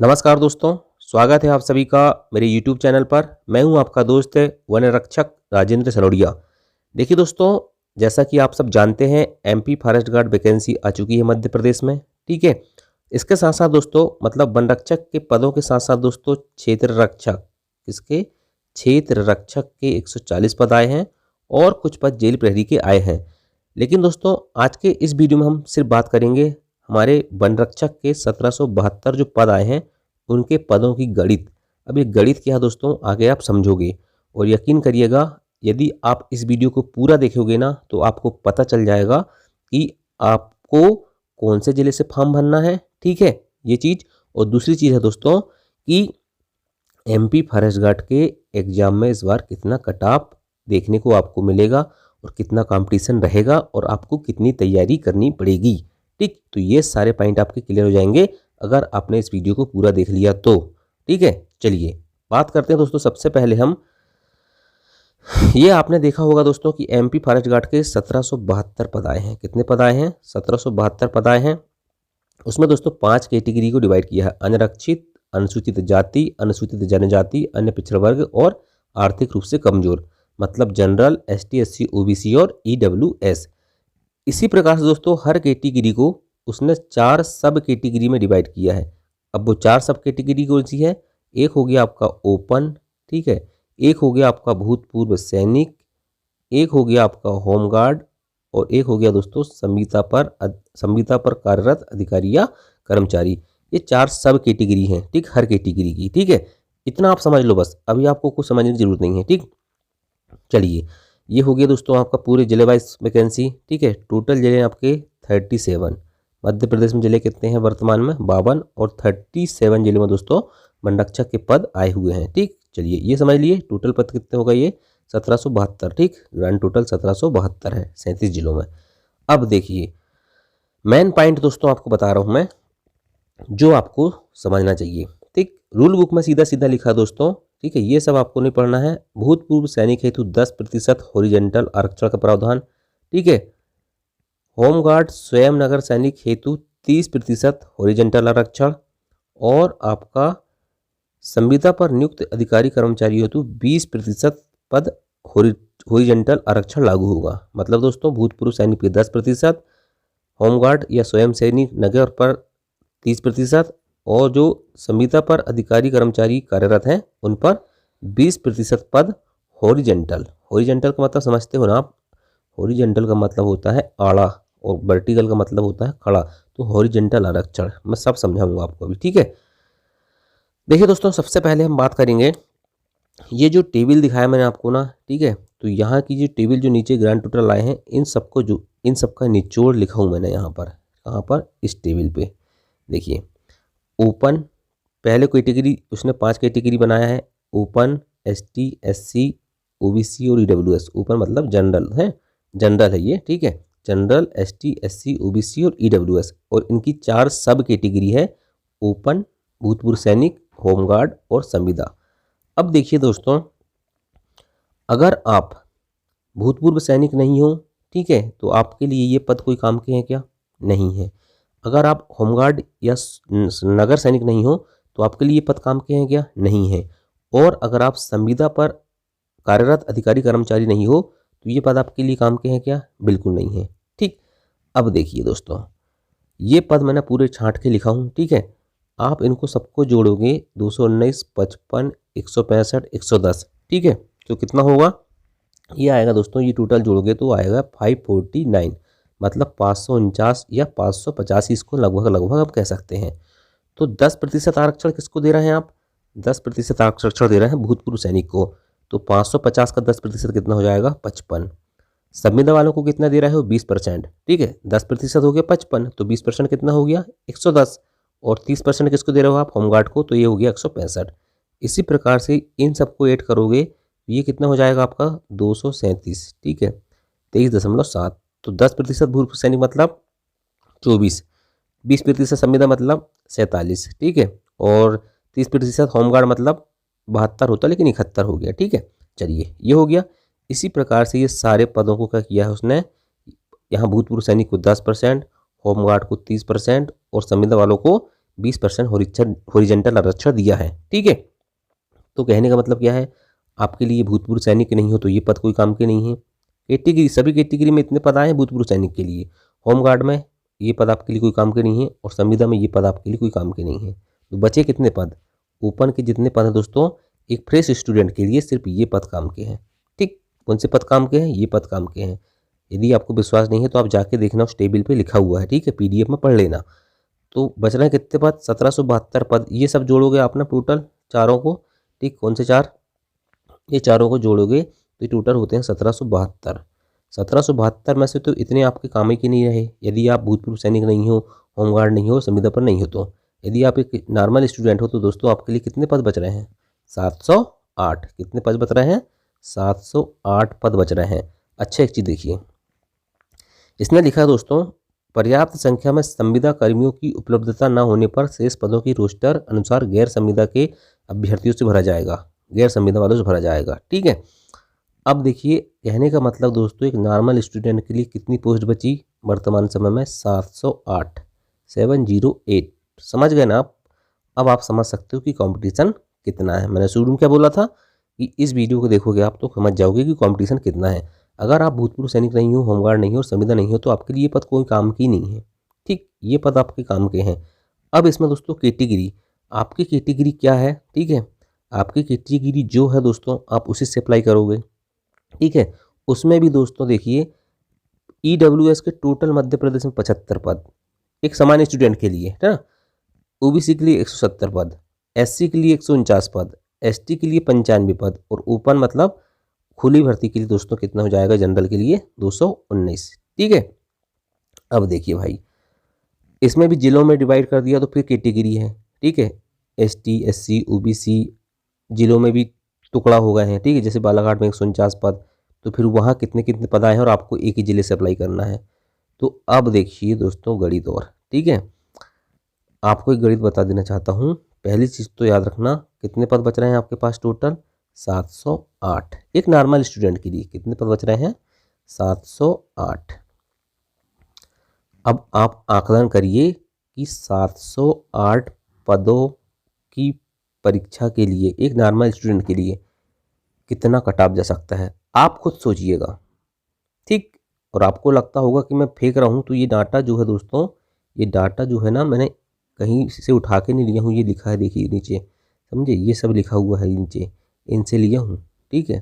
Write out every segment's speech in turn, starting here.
नमस्कार दोस्तों, स्वागत है आप सभी का मेरे YouTube चैनल पर। मैं हूं आपका दोस्त वन रक्षक राजेंद्र सरोडिया। देखिए दोस्तों, जैसा कि आप सब जानते हैं MP फॉरेस्ट गार्ड वैकेंसी आ चुकी है मध्य प्रदेश में। ठीक है, इसके साथ साथ दोस्तों मतलब वन रक्षक के पदों के साथ साथ दोस्तों क्षेत्र रक्षक के 140 पद आए हैं और कुछ पद जेल प्रहरी के आए हैं। लेकिन दोस्तों आज के इस वीडियो में हम सिर्फ बात करेंगे हमारे वन रक्षक के 1772 जो पद आए हैं उनके पदों की गणित। अब ये गणित क्या है दोस्तों, आगे आप समझोगे और यकीन करिएगा यदि आप इस वीडियो को पूरा देखोगे ना तो आपको पता चल जाएगा कि आपको कौन से जिले से फॉर्म भरना है। ठीक है, ये चीज़। और दूसरी चीज़ है दोस्तों कि MP फॉरेस्ट गार्ड के एग्जाम में इस बार कितना कट ऑफ देखने को आपको मिलेगा और कितना कंपटीशन रहेगा और आपको कितनी तैयारी करनी पड़ेगी। ठीक, तो ये सारे पॉइंट आपके क्लियर हो जाएंगे अगर आपने इस वीडियो को पूरा देख लिया तो। ठीक है, चलिए बात करते हैं दोस्तों। सबसे पहले हम ये आपने देखा होगा दोस्तों कि MP फॉरेस्ट गार्ड के 1772 पद आए हैं। कितने पद आए हैं? 1772 पद आए हैं। उसमें दोस्तों 5 कैटेगरी को डिवाइड किया है: अनारक्षित, अनुसूचित जाति, अनुसूचित जनजाति, अन्य पिछड़ा वर्ग और आर्थिक रूप से कमजोर, मतलब जनरल, ST SC OBC और EWS। इसी प्रकार से दोस्तों हर कैटेगरी को उसने 4 सब कैटेगरी में डिवाइड किया है। अब वो 4 सब कैटेगरी कौन सी है? एक हो गया आपका ओपन, ठीक है, एक हो गया आपका भूतपूर्व सैनिक, एक हो गया आपका होमगार्ड और एक हो गया दोस्तों संविदा पर कार्यरत अधिकारी या कर्मचारी। ये 4 सब कैटेगरी हैं, ठीक, हर कैटेगरी की। ठीक है, इतना आप समझ लो बस, अभी आपको कुछ समझने की जरूरत नहीं है। ठीक, चलिए ये हो गया दोस्तों आपका पूरे जिले वाइज वैकेंसी। ठीक है, टोटल जिले आपके 37। मध्य प्रदेश में जिले कितने हैं वर्तमान में? 52 और 37 जिले में दोस्तों वन रक्षक के पद आए हुए हैं। ठीक, चलिए ये समझ लिए टोटल पद कितने होगा? ये 1772। ठीक, ग्रांड टोटल 1772 है 37 जिलों में। अब देखिए मेन पॉइंट दोस्तों आपको बता रहा हूं मैं जो आपको समझना चाहिए। ठीक, रूल बुक में सीधा सीधा लिखा दोस्तों। ठीक है, ये सब आपको नहीं पढ़ना है। भूतपूर्व सैनिक हेतु 10% हॉरिजॉन्टल आरक्षण का प्रावधान। ठीक है, होमगार्ड स्वयं नगर सैनिक हेतु 30% हॉरिजॉन्टल आरक्षण और आपका संविदा पर नियुक्त अधिकारी कर्मचारी हेतु 20% पद हॉरिजॉन्टल आरक्षण लागू होगा। मतलब दोस्तों भूतपूर्व सैनिक पे 10%, होमगार्ड या स्वयं सैनिक नगर पर 30% और जो संविदा पर अधिकारी कर्मचारी कार्यरत हैं उन पर 20% पद हॉरिजॉन्टल। हॉरिजॉन्टल का मतलब समझते हो ना आप? हॉरिजॉन्टल का मतलब होता है आड़ा और वर्टिकल का मतलब होता है खड़ा। तो हॉरिजॉन्टल आरक्षण मैं सब समझाऊंगा आपको अभी। ठीक है, देखिए दोस्तों सबसे पहले हम बात करेंगे ये जो टेबल दिखाया मैंने आपको ना, ठीक है, तो यहाँ की जो टेबल जो नीचे ग्रांड टोटल आए हैं इन सबका निचोड़ लिखा हूँ मैंने यहाँ पर। कहाँ पर? इस टेबल पे देखिए। ओपन पहले कैटेगरी उसने 5 कैटेगरी बनाया है। ओपन, ST SC OBC और EWS। ओपन मतलब जनरल है, जनरल है ये। ठीक है, जनरल, ST SC OBC और EWS और इनकी 4 सब कैटेगरी है: ओपन, भूतपूर्व सैनिक, होमगार्ड और संविदा। अब देखिए दोस्तों, अगर आप भूतपूर्व सैनिक नहीं हो, ठीक है, तो आपके लिए ये पद कोई काम के हैं क्या? नहीं है। अगर आप होमगार्ड या नगर सैनिक नहीं हो तो आपके लिए पद काम के हैं क्या? नहीं है। और अगर आप संविदा पर कार्यरत अधिकारी कर्मचारी नहीं हो तो ये पद आपके लिए काम के हैं क्या? बिल्कुल नहीं है। ठीक, अब देखिए दोस्तों ये पद मैंने पूरे छांट के लिखा हूँ। ठीक है, आप इनको सबको जोड़ोगे 219, 55, 165, 110। ठीक है, तो कितना होगा? ये आएगा दोस्तों, ये टोटल जोड़ोगे तो आएगा 549, मतलब 549 या 585 इसको लगभग लगभग आप कह सकते हैं। तो 10% आरक्षण किसको दे रहे हैं आप? 10% आरक्षण दे रहे हैं भूतपूर्व सैनिक को। तो 550 का 10% कितना हो जाएगा? 55। संविदा वालों को कितना दे रहा है वो? 20%। ठीक है, 10% हो गया 55, तो 20% कितना हो गया? 110। और 30% किसको दे रहे हो आप? होमगार्ड को, तो ये हो गया 165। इसी प्रकार से इन सबको ऐड करोगे ये कितना हो जाएगा आपका? 237। ठीक है, 23.7। तो 10% भूतपूर्व सैनिक मतलब 24, 20% संविदा मतलब 47। ठीक है, और 30% होमगार्ड मतलब 72 होता लेकिन 71 हो गया। ठीक है, चलिए ये हो गया। इसी प्रकार से ये सारे पदों को क्या किया है उसने, यहाँ भूतपूर्व सैनिक को 10%, होमगार्ड को 30% और संविदा वालों को 20% हॉरिजॉन्टल आरक्षण दिया है। ठीक है, तो कहने का मतलब क्या है, आपके लिए भूतपूर्व सैनिक नहीं हो तो ये पद कोई काम के नहीं है। कैटेगरी, सभी कैटेगरी में इतने पद आए हैं भूतपूर्व सैनिक के लिए। होमगार्ड में ये पद आपके लिए कोई काम के नहीं है और संविदा में ये पद आपके लिए कोई काम के नहीं है। तो बचे कितने पद, ओपन के जितने पद हैं दोस्तों, एक फ्रेश स्टूडेंट के लिए सिर्फ ये पद काम के हैं। ठीक, कौन से पद काम के हैं, ये पद काम के हैं। यदि आपको विश्वास नहीं है तो आप जाके देखना, उस टेबल पे लिखा हुआ है। ठीक है, PDF में पढ़ लेना। तो बच रहे हैं कितने पद, 1772 पद। ये सब जोड़ोगे आप ना टोटल चारों को। ठीक, कौन से चार, ये चारों को जोड़ोगे तो ये टोटल होते हैं 1772। 1772 में से तो इतने आपके काम ही के नहीं रहे यदि आप भूतपूर्व सैनिक नहीं हो, होमगार्ड नहीं हो, संविदा पर नहीं हो। तो यदि आप एक नॉर्मल स्टूडेंट हो तो दोस्तों आपके लिए कितने पद बच रहे हैं, 708। कितने पद बच रहे हैं, 708 पद बच रहे हैं। अच्छा, एक चीज़ देखिए, इसने लिखा दोस्तों, पर्याप्त संख्या में संविदा कर्मियों की उपलब्धता न होने पर शेष पदों की रोस्टर अनुसार गैर संविदा के अभ्यर्थियों से भरा जाएगा, गैर संविदा वालों से भरा जाएगा। ठीक है, अब देखिए कहने का मतलब दोस्तों, एक नॉर्मल स्टूडेंट के लिए कितनी पोस्ट बची वर्तमान समय में, 708, 708। समझ गए ना आप। अब आप समझ सकते हो कि कंपटीशन कितना है। मैंने शुरू में क्या बोला था कि इस वीडियो को देखोगे आप तो समझ जाओगे कि कंपटीशन कितना है। अगर आप भूतपूर्व सैनिक नहीं हो, होमगार्ड नहीं हो, संविदा नहीं हो तो आपके लिए ये पद कोई काम की नहीं है। ठीक, ये पद आपके काम के हैं। अब इसमें दोस्तों कैटेगरी, आपकी कैटेगरी क्या है। ठीक है, आपकी कैटेगरी जो है दोस्तों आप उसी से अप्लाई करोगे। ठीक है, उसमें भी दोस्तों देखिए EWS के टोटल मध्य प्रदेश में 75 पद एक सामान्य स्टूडेंट के लिए है ना, OBC के लिए 170 पद, SC के लिए 149 पद, ST के लिए 95 पद और ओपन मतलब खुली भर्ती के लिए दोस्तों कितना हो जाएगा, जनरल के लिए 219। ठीक है, अब देखिए भाई, इसमें भी जिलों में डिवाइड कर दिया तो फिर कैटेगरी है। ठीक है, ST SC OBC जिलों में भी टुकड़ा हो गए हैं। ठीक है, जैसे बालाघाट में 149 पद, तो फिर वहाँ कितने कितने पद आए हैं और आपको एक ही जिले से अप्लाई करना है। तो अब देखिए दोस्तों गणित और, ठीक है, आपको एक गणित बता देना चाहता हूँ। पहली चीज़ तो याद रखना, कितने पद बच रहे हैं आपके पास टोटल, 708। एक नॉर्मल स्टूडेंट के लिए कितने पद बच रहे हैं, 708। अब आप आकलन करिए कि 708 पदों की परीक्षा के लिए एक नॉर्मल स्टूडेंट के लिए कितना कट ऑफ जा सकता है, आप खुद सोचिएगा। ठीक, और आपको लगता होगा कि मैं फेंक रहा हूँ, तो ये डाटा जो है दोस्तों, ये डाटा जो है ना मैंने कहीं से उठा के नहीं लिया हूँ, ये लिखा है देखिए नीचे, समझे, ये सब लिखा हुआ है नीचे, इनसे लिया हूँ। ठीक है,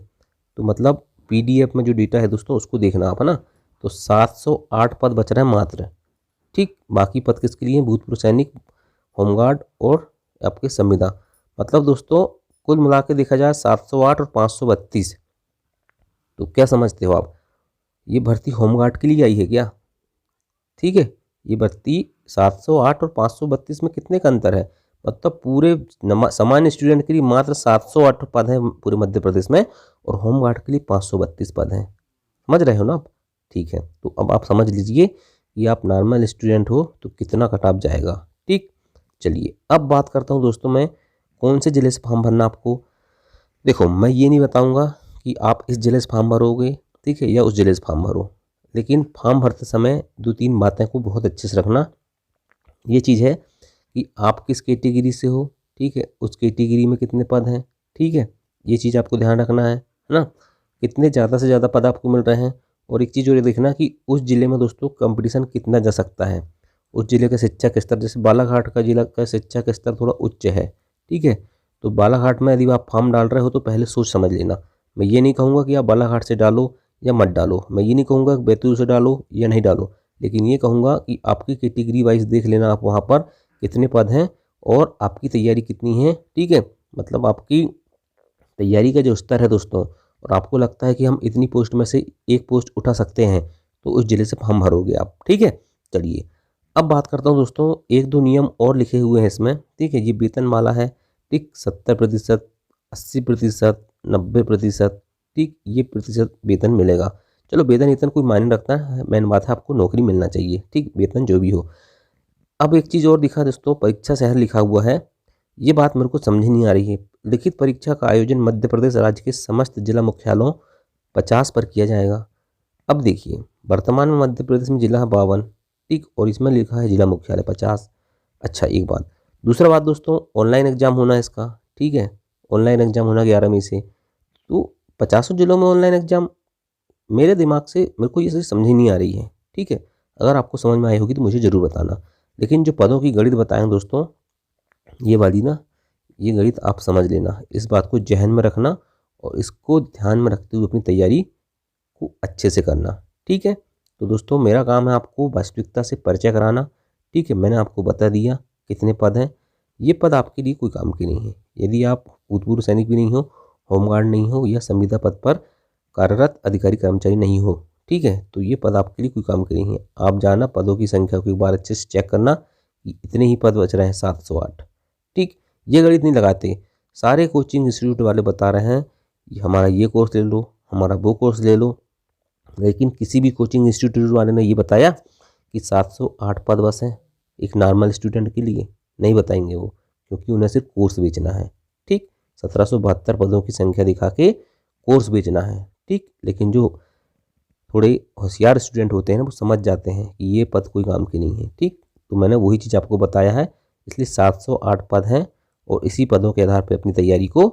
तो मतलब PDF में जो डेटा है दोस्तों उसको देखना आप, है ना। तो 708 पद बच रहे हैं मात्र। ठीक, बाकी पद किसके लिए, भूतपूर्व सैनिक, होमगार्ड और आपके संविदा। मतलब दोस्तों कुल मिला के देखा जाए 708 और 532। तो क्या समझते हो आप, ये भर्ती होमगार्ड के लिए आई है क्या। ठीक है, ये भर्ती 708 और 532 में कितने का अंतर है, मतलब पूरे सामान्य स्टूडेंट के लिए मात्र 708 पद हैं पूरे मध्य प्रदेश में और होमगार्ड के लिए 532 पद हैं। समझ रहे हो ना आप। ठीक है, तो अब आप समझ लीजिए कि आप नॉर्मल स्टूडेंट हो तो कितना कट ऑफ जाएगा। ठीक, चलिए अब बात करता हूँ दोस्तों मैं कौन से जिले से फॉर्म भरना आपको। देखो मैं ये नहीं बताऊँगा कि आप इस जिले से फॉर्म भरोगे, ठीक है, या उस जिले से फॉर्म भरो, लेकिन फॉर्म भरते समय 2-3 बातें को बहुत अच्छे से रखना। ये चीज़ है कि आप किस कैटेगरी से हो, ठीक है, उस कैटेगरी में कितने पद हैं। ठीक है, ये चीज़ आपको ध्यान रखना है ना, कितने ज़्यादा से ज़्यादा पद आपको मिल रहे हैं। और एक चीज़ और ये देखना कि उस ज़िले में दोस्तों कंपटीशन कितना जा सकता है, उस ज़िले का शिक्षा का स्तर, जैसे बालाघाट का जिला का शिक्षा का स्तर थोड़ा उच्च है। ठीक है, तो बालाघाट में यदि आप फॉर्म डाल रहे हो तो पहले सोच समझ लेना। मैं ये नहीं कहूँगा कि आप बालाघाट से डालो या मत डालो, मैं ये नहीं कहूँगा कि बैतूल से डालो या नहीं डालो, लेकिन ये कहूँगा कि आपकी कैटेगरी वाइज देख लेना आप वहाँ पर कितने पद हैं और आपकी तैयारी कितनी है। ठीक है, मतलब आपकी तैयारी का जो स्तर है दोस्तों, और आपको लगता है कि हम इतनी पोस्ट में से एक पोस्ट उठा सकते हैं तो उस जिले से फॉर्म भरोगे आप। ठीक है, चलिए अब बात करता हूँ दोस्तों, 1-2 नियम और लिखे हुए हैं इसमें। ठीक है, ये वेतनमाला है। ठीक, 70%, 80%, 90%, ठीक, ये प्रतिशत वेतन मिलेगा। चलो वेतन इतना कोई मायने रखता है, मेन बात है आपको नौकरी मिलना चाहिए। ठीक, वेतन जो भी हो। अब एक चीज़ और दिखा दोस्तों, परीक्षा शहर लिखा हुआ है, ये बात मेरे को समझ नहीं आ रही है। लिखित परीक्षा का आयोजन मध्य प्रदेश राज्य के समस्त जिला मुख्यालयों 50 पर किया जाएगा। अब देखिए वर्तमान में मध्य प्रदेश में जिला है 52, ठीक, और इसमें लिखा है जिला मुख्यालय 50। अच्छा एक बात, दूसरा बात दोस्तों, ऑनलाइन एग्ज़ाम होना इसका, ठीक है, ऑनलाइन एग्ज़ाम होना 11 मई से। तो 50 जिलों में ऑनलाइन एग्ज़ाम, मेरे दिमाग से मेरे को ये चीज़ समझ ही नहीं आ रही है, ठीक है। अगर आपको समझ में आई होगी तो मुझे ज़रूर बताना। लेकिन जो पदों की गणित बताएँ दोस्तों, ये वाली ना, ये गणित आप समझ लेना, इस बात को ज़हन में रखना और इसको ध्यान में रखते हुए अपनी तैयारी को अच्छे से करना, ठीक है। तो दोस्तों मेरा काम है आपको वास्तविकता से परिचय कराना, ठीक है। मैंने आपको बता दिया कितने पद हैं। ये पद आपके लिए कोई काम के नहीं है। यदि आप भूतपूर्व सैनिक भी नहीं हो, होमगार्ड नहीं हो या संविदा पद पर कार्यरत अधिकारी कर्मचारी नहीं हो, ठीक है, तो ये पद आपके लिए कोई काम के नहीं है। आप जाना पदों की संख्या को एक बार अच्छे से चेक करना कि इतने ही पद बच रहे हैं, 708, ठीक। ये गणित नहीं लगाते, सारे कोचिंग इंस्टीट्यूट वाले बता रहे हैं हमारा ये कोर्स ले लो, हमारा वो कोर्स ले लो, लेकिन किसी भी कोचिंग इंस्टीट्यूट वाले ने ये बताया कि 708 पद बस हैं एक नॉर्मल स्टूडेंट के लिए? नहीं बताएंगे वो, क्योंकि उन्हें सिर्फ कोर्स बेचना है, ठीक। 1772 पदों की संख्या दिखा के कोर्स बेचना है, ठीक। लेकिन जो थोड़े होशियार स्टूडेंट होते हैं ना, वो समझ जाते हैं कि ये पद कोई काम के नहीं है, ठीक। तो मैंने वही चीज़ आपको बताया है, इसलिए 708 पद हैं और इसी पदों के आधार पर अपनी तैयारी को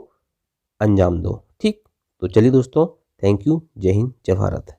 अंजाम दो, ठीक। तो चलिए दोस्तों, थैंक यू, जय हिंद, जय भारत।